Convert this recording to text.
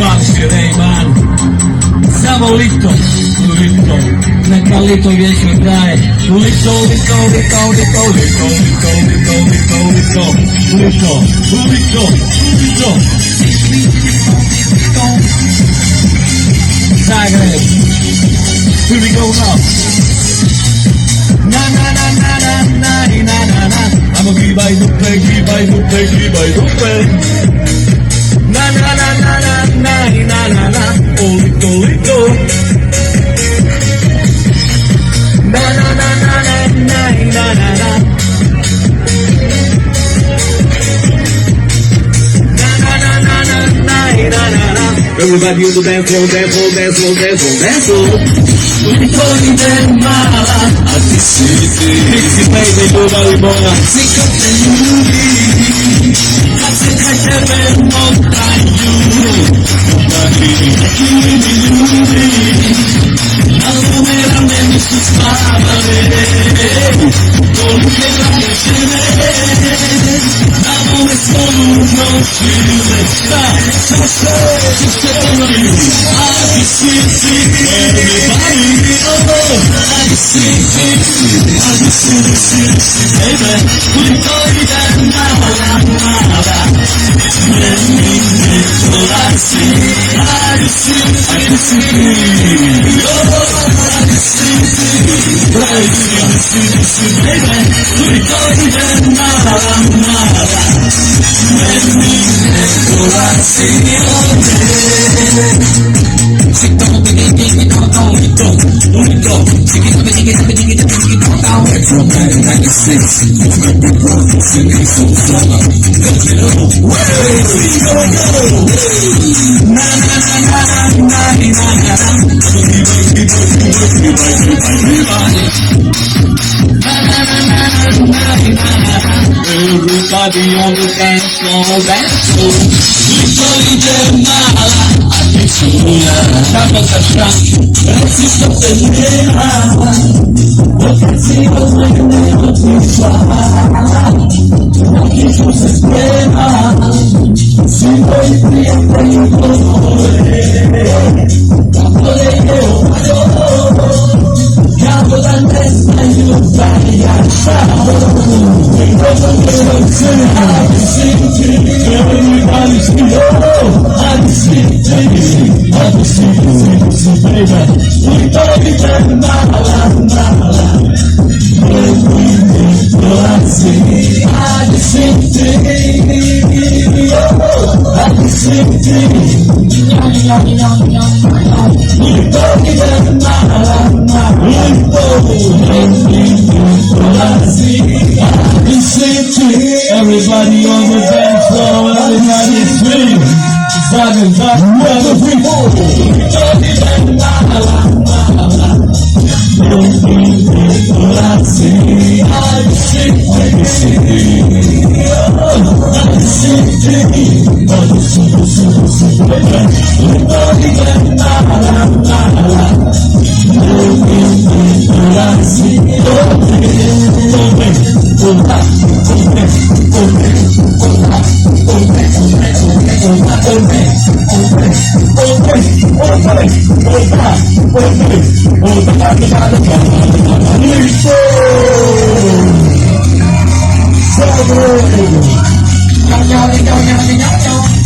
Rejman. Samo Lito, Lito, neka Lito vječno traje. Lito, Lito, Lito, Lito, Lito, Lito, Lito, Lito, Lito, Lito, Lito, Lito. Zagreb, here we go now. Na na na na na na na na na. Amo gibaj dupe, gibaj dupe, gibaj dupe. Na na na na na na na na na. Oh Lito, Lito. Na na na na na na na na na. Na na na na na na na na na. Everybody on the dance floor, dance floor, dance floor, dance floor, dance floor. Lito in the mala, I see it. Mixi baby, nobody more. Sick of the movie. I said I never more than you. Everybody on the dance floor, dance floor. Lito in the mala, atmosferu. Atmosferu. Resista perdera. Porque si los venimos igual. Aquí no se espera. Si voy siempre y todo. Cuando le llevo mayor. Cabo la mesa y los vallas. Everybody's here. I see it, I see it, baby. We don't even know. I see everybody on the dance floor, everybody scream. Zagreb, Lito.